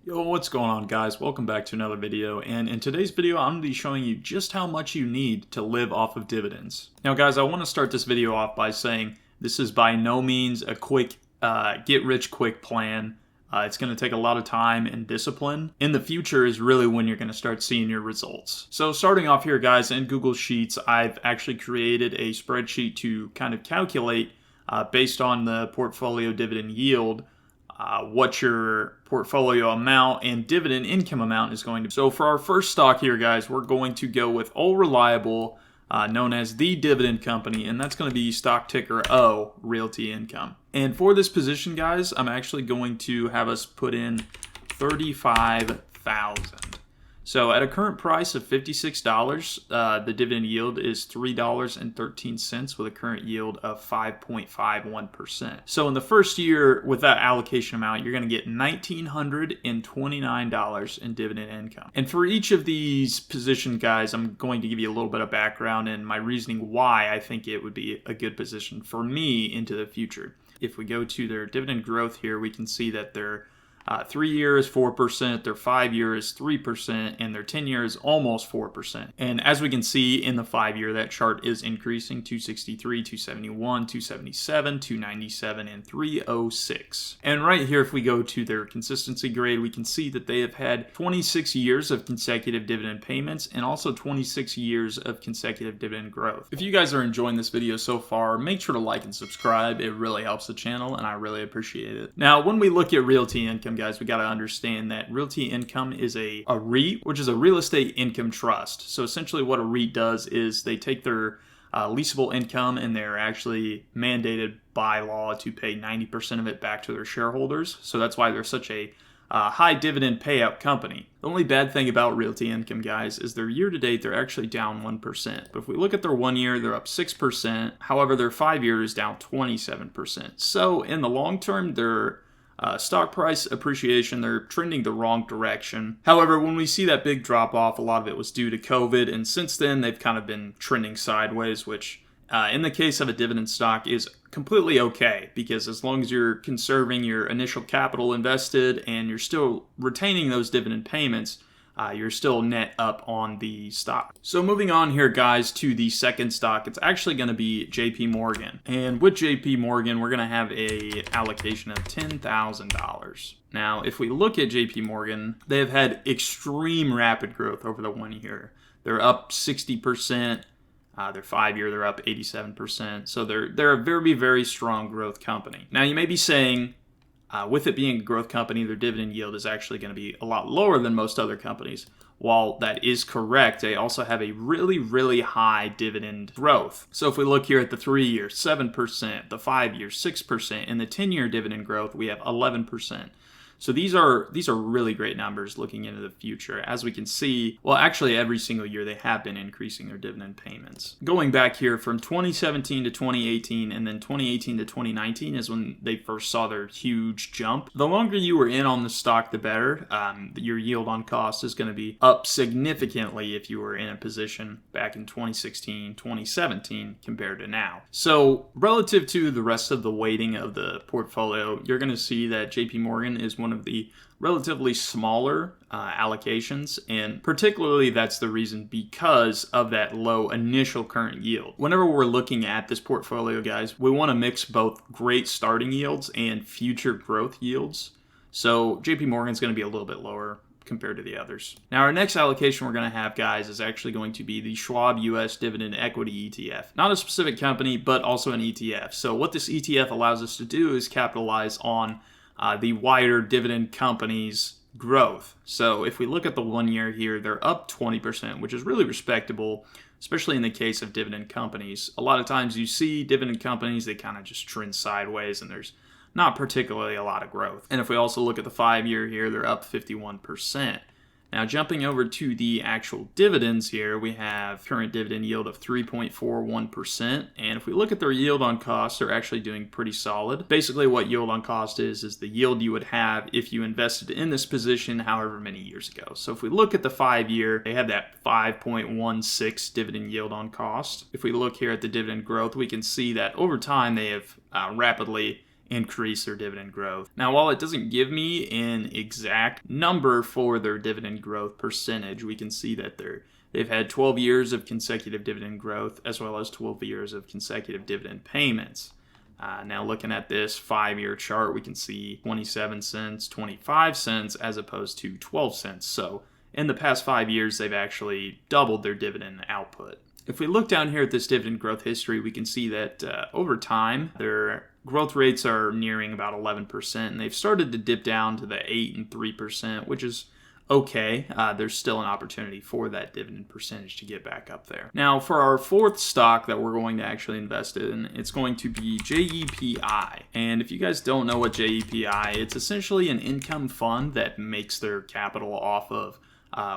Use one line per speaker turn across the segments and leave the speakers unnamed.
Yo, what's going on, guys? Welcome back to another video, and in today's video I'm going to be showing you just how much you need to live off of dividends. Now guys, I want to start this video off by saying this is by no means a quick get-rich-quick plan. It's going to take a lot of time and discipline. In the future is really when you're going to start seeing your results. So starting off here, guys, in Google Sheets, I've actually created a spreadsheet to kind of calculate based on the portfolio dividend yield what your portfolio amount and dividend income amount is going to be. So for our first stock here, guys, we're going to go with All Reliable, known as the Dividend Company, and that's going to be stock ticker O, Realty Income. And for this position, guys, I'm actually going to have us put in 35,000. So at a current price of $56, the dividend yield is $3.13 with a current yield of 5.51%. So in the first year with that allocation amount, you're going to get $1,929 in dividend income. And for each of these positions, guys, I'm going to give you a little bit of background and my reasoning why I think it would be a good position for me into the future. If we go to their dividend growth here, we can see that their 3 years, 4%, their 5 years, 3%, and their 10 years, almost 4%. And as we can see in the 5 year, that chart is increasing: 263, 271, 277, 297, and 306. And right here, if we go to their consistency grade, we can see that they have had 26 years of consecutive dividend payments and also 26 years of consecutive dividend growth. If you guys are enjoying this video so far, make sure to like and subscribe. It really helps the channel, and I really appreciate it. Now, when we look at Realty Income, guys, we got to understand that Realty Income is a REIT, which is a real estate income trust. So essentially what a REIT does is they take their leasable income and they're actually mandated by law to pay 90% of it back to their shareholders. So that's why they're such a high dividend payout company. The only bad thing about Realty Income, guys, is their year to date, they're actually down 1%. But if we look at their 1 year, they're up 6%. However, their 5 year is down 27%. So in the long term, their stock price appreciation, they're trending the wrong direction. However, when we see that big drop off, a lot of it was due to COVID, and since then they've kind of been trending sideways, which in the case of a dividend stock is completely okay, because as long as you're conserving your initial capital invested and you're still retaining those dividend payments, you're still net up on the stock. So moving on here, guys, to the second stock, it's actually going to be JP Morgan. And with JP Morgan, we're going to have a allocation of $10,000. Now, if we look at JP Morgan, they have had extreme rapid growth over the 1 year. They're up 60%. Their 5 year, they're up 87%. So they're a very, very strong growth company. Now, you may be saying, with it being a growth company, their dividend yield is actually going to be a lot lower than most other companies. While that is correct, they also have a really, really high dividend growth. So if we look here at the 3 year, 7%, the 5 year, 6%, and the 10 year dividend growth, we have 11%. So these are really great numbers looking into the future. As we can see, well, actually every single year they have been increasing their dividend payments. Going back here from 2017 to 2018 and then 2018 to 2019 is when they first saw their huge jump. The longer you were in on the stock, the better. Your yield on cost is going to be up significantly if you were in a position back in 2016, 2017 compared to now. So relative to the rest of the weighting of the portfolio, you're going to see that JP Morgan is one of the relatively smaller allocations, and particularly that's the reason because of that low initial current yield. Whenever we're looking at this portfolio, guys, we want to mix both great starting yields and future growth yields. So JP Morgan's going to be a little bit lower compared to the others. Now, our next allocation we're going to have, guys, is actually going to be the Schwab US Dividend Equity ETF. Not a specific company, but also an ETF. So what this ETF allows us to do is capitalize on the wider dividend companies' growth. So if we look at the 1 year here, they're up 20%, which is really respectable, especially in the case of dividend companies. A lot of times you see dividend companies, they kind of just trend sideways and there's not particularly a lot of growth. And if we also look at the 5 year here, they're up 51%. Now, jumping over to the actual dividends here, we have current dividend yield of 3.41%. And if we look at their yield on cost, they're actually doing pretty solid. Basically, what yield on cost is the yield you would have if you invested in this position however many years ago. So if we look at the 5 year, they have that 5.16 dividend yield on cost. If we look here at the dividend growth, we can see that over time they have rapidly increase their dividend growth. Now, while it doesn't give me an exact number for their dividend growth percentage, we can see that they've had 12 years of consecutive dividend growth as well as 12 years of consecutive dividend payments. Now looking at this 5-year chart, we can see 27 cents, 25 cents as opposed to 12 cents. So in the past 5 years, they've actually doubled their dividend output. If we look down here at this dividend growth history, we can see that over time, their growth rates are nearing about 11%, and they've started to dip down to the 8 and 3%, which is okay. There's still an opportunity for that dividend percentage to get back up there. Now, for our fourth stock that we're going to actually invest in, it's going to be JEPI. And if you guys don't know what JEPI, it's essentially an income fund that makes their capital off of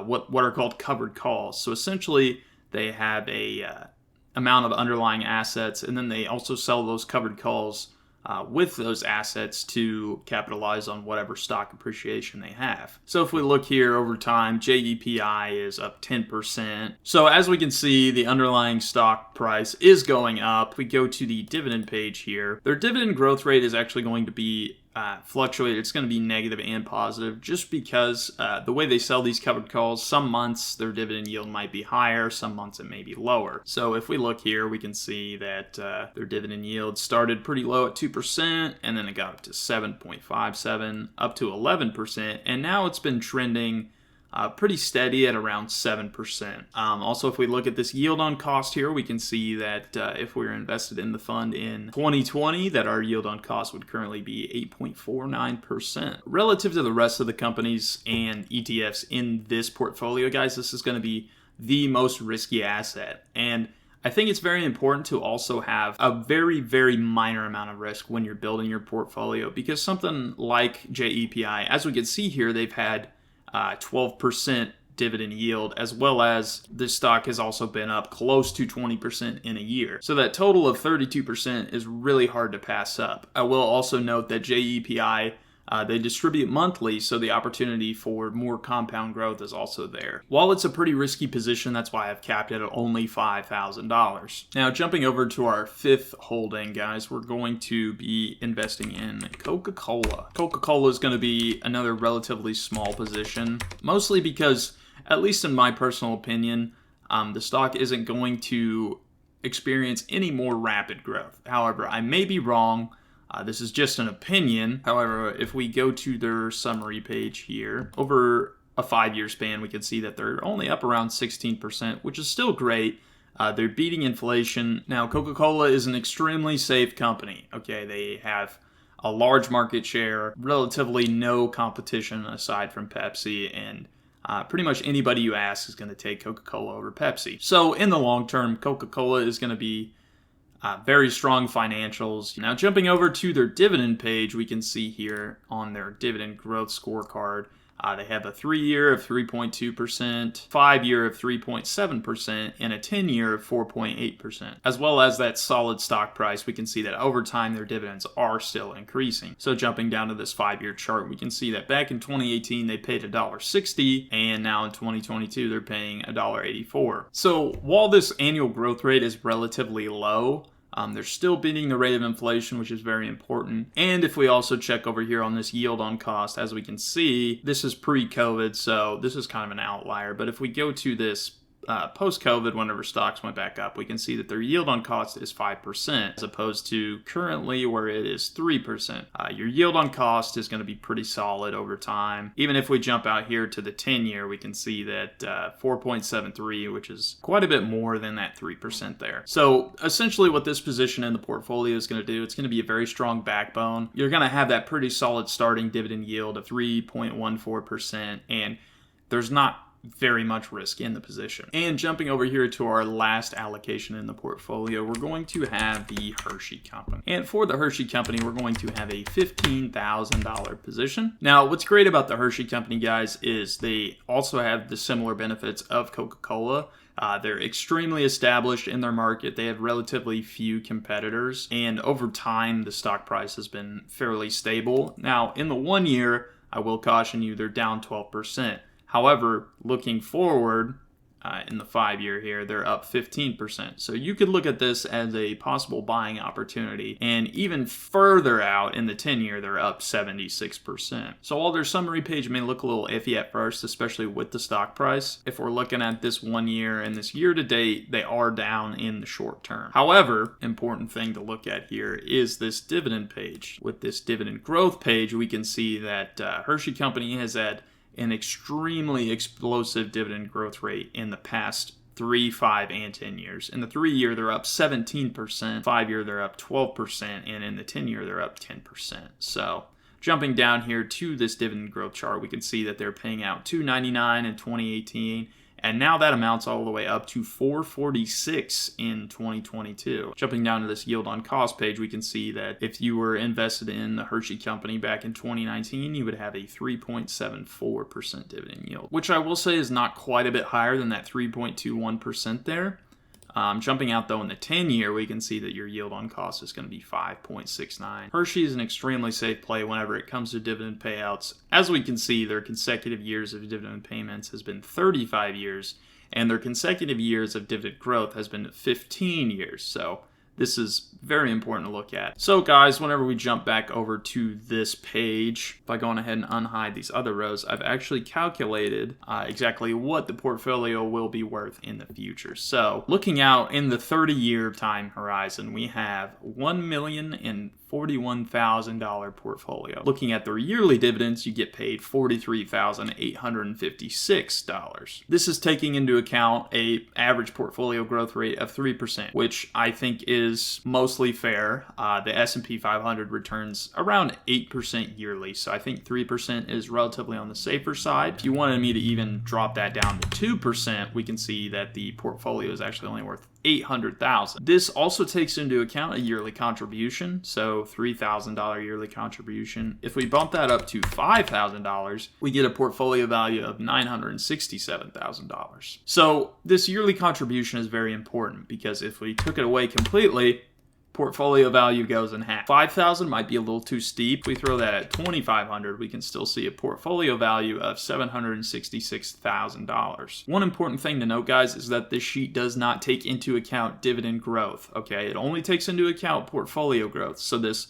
what are called covered calls. So essentially, they have a amount of underlying assets, and then they also sell those covered calls with those assets to capitalize on whatever stock appreciation they have. So if we look here over time, JEPI is up 10%. So as we can see, the underlying stock price is going up. We go to the dividend page here. Their dividend growth rate is actually going to be fluctuate. It's going to be negative and positive just because the way they sell these covered calls, some months their dividend yield might be higher, some months it may be lower. So if we look here, we can see that their dividend yield started pretty low at 2%, and then it got up to 7.57, up to 11%, and now it's been trending pretty steady at around 7%. Also, if we look at this yield on cost here, we can see that if we were invested in the fund in 2020, that our yield on cost would currently be 8.49%. Relative to the rest of the companies and ETFs in this portfolio, guys, this is going to be the most risky asset. And I think it's very important to also have a very, very minor amount of risk when you're building your portfolio, because something like JEPI, as we can see here, they've had 12% dividend yield, as well as this stock has also been up close to 20% in a year. So that total of 32% is really hard to pass up. I will also note that JEPI, they distribute monthly, so the opportunity for more compound growth is also there. While it's a pretty risky position, that's why I've capped it at only $5,000. Now, jumping over to our fifth holding, guys, we're going to be investing in Coca-Cola. Coca-Cola is going to be another relatively small position, mostly because, at least in my personal opinion, the stock isn't going to experience any more rapid growth. However, I may be wrong. This is just an opinion. However, if we go to their summary page here, over a 5-year span, we can see that they're only up around 16%, which is still great. They're beating inflation. Now, Coca-Cola is an extremely safe company. Okay, they have a large market share, relatively no competition aside from Pepsi, and pretty much anybody you ask is going to take Coca-Cola over Pepsi. So in the long term, Coca-Cola is going to be very strong financials. Now, jumping over to their dividend page, we can see here on their dividend growth scorecard, they have a 3-year of 3.2%, 5-year of 3.7%, and a 10-year of 4.8%. As well as that solid stock price, we can see that over time their dividends are still increasing. So jumping down to this 5-year chart, we can see that back in 2018 they paid $1.60, and now in 2022 they're paying $1.84. So while this annual growth rate is relatively low, they're still beating the rate of inflation, which is very important. And if we also check over here on this yield on cost, as we can see, this is pre-COVID, so this is kind of an outlier. But if we go to this post-COVID, whenever stocks went back up, we can see that their yield on cost is 5%, as opposed to currently where it is 3%. Your yield on cost is going to be pretty solid over time. Even if we jump out here to the 10-year, we can see that 4.73, which is quite a bit more than that 3% there. So essentially what this position in the portfolio is going to do, it's going to be a very strong backbone. You're going to have that pretty solid starting dividend yield of 3.14%, and there's not very much risk in the position. And jumping over here to our last allocation in the portfolio, we're going to have the Hershey Company. And for the Hershey Company, we're going to have a $15,000 position. Now, what's great about the Hershey Company, guys, is they also have the similar benefits of Coca-Cola. They're extremely established in their market. They have relatively few competitors, and over time, the stock price has been fairly stable. Now, in the 1 year, I will caution you, they're down 12%. However, looking forward, in the 5-year here, they're up 15%. So you could look at this as a possible buying opportunity. And even further out in the 10-year, they're up 76%. So while their summary page may look a little iffy at first, especially with the stock price, if we're looking at this 1 year and this year to date, they are down in the short term. However, important thing to look at here is this dividend page. With this dividend growth page, we can see that Hershey Company has had an extremely explosive dividend growth rate in the past 3, 5, and 10 years. In the 3-year, they're up 17%, 5-year, they're up 12%, and in the 10-year, they're up 10%. So jumping down here to this dividend growth chart, we can see that they're paying out $2.99 in 2018, and now that amounts all the way up to $4.46 in 2022. Jumping down to this yield on cost page, we can see that if you were invested in the Hershey Company back in 2019, you would have a 3.74% dividend yield, which I will say is not quite a bit higher than that 3.21% there. Jumping out though in the 10-year, we can see that your yield on cost is going to be 5.69. Hershey is an extremely safe play whenever it comes to dividend payouts. As we can see, their consecutive years of dividend payments has been 35 years, and their consecutive years of dividend growth has been 15 years. So this is very important to look at. So guys, whenever we jump back over to this page, by going ahead and unhide these other rows, I've actually calculated exactly what the portfolio will be worth in the future. So looking out in the 30-year time horizon, we have $1,041,000 portfolio. Looking at their yearly dividends, you get paid $43,856. This is taking into account a average portfolio growth rate of 3%, which I think is mostly fair. The S&P 500 returns around 8% yearly, so I think 3% is relatively on the safer side. If you wanted me to even drop that down to 2%, we can see that the portfolio is actually only worth $800,000. This also takes into account a yearly contribution, so $3,000 yearly contribution. If we bump that up to $5,000, we get a portfolio value of $967,000. So this yearly contribution is very important because if we took it away completely, portfolio value goes in half. $5,000 might be a little too steep. We throw that at $2,500, we can still see a portfolio value of $766,000. One important thing to note, guys, is that this sheet does not take into account dividend growth, okay? It only takes into account portfolio growth. So this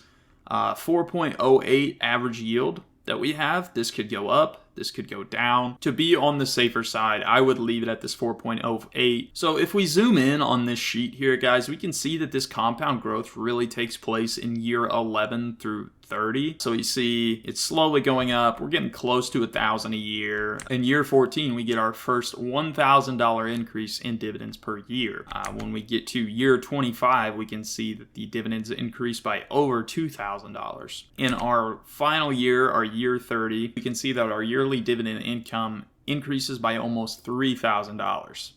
4.08 average yield that we have, this could go up, this could go down. To be on the safer side, I would leave it at this 4.08. So if we zoom in on this sheet here, guys, we can see that this compound growth really takes place in year 11 through 30. So you see it's slowly going up. We're getting close to $1,000 a year. In year 14, we get our first $1,000 increase in dividends per year. When we get to year 25, we can see that the dividends increase by over $2,000. In our final year, our year 30, we can see that our yearly dividend income increases by almost $3,000.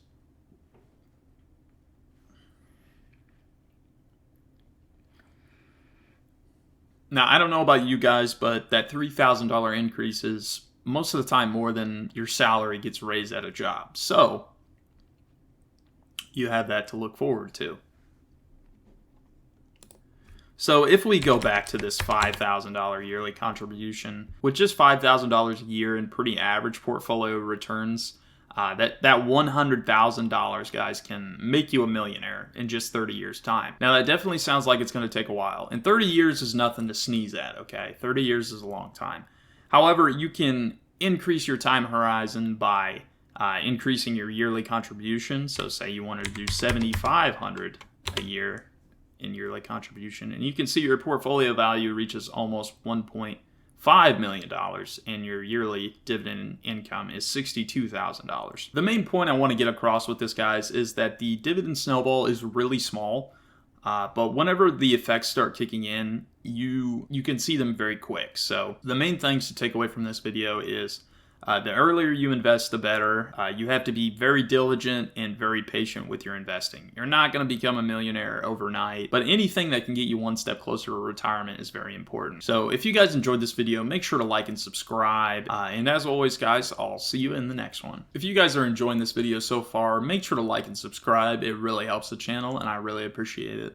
Now, I don't know about you guys, but that $3,000 increase is most of the time more than your salary gets raised at a job. So you have that to look forward to. So if we go back to this $5,000 yearly contribution, with just $5,000 a year in pretty average portfolio returns, that $100,000, guys, can make you a millionaire in just 30 years' time. Now, that definitely sounds like it's going to take a while. And 30 years is nothing to sneeze at, okay? 30 years is a long time. However, you can increase your time horizon by increasing your yearly contribution. So say you wanted to do $7,500 a year in yearly contribution, and you can see your portfolio value reaches almost $1.5 million, and your yearly dividend income is $62,000. The main point I want to get across with this, guys, is that the dividend snowball is really small, but whenever the effects start kicking in, you can see them very quick. So the main things to take away from this video is the earlier you invest, the better. You have to be very diligent and very patient with your investing. You're not going to become a millionaire overnight, but anything that can get you one step closer to retirement is very important. So if you guys enjoyed this video, make sure to like and subscribe. And as always, guys, I'll see you in the next one. If you guys are enjoying this video so far, make sure to like and subscribe. It really helps the channel, and I really appreciate it.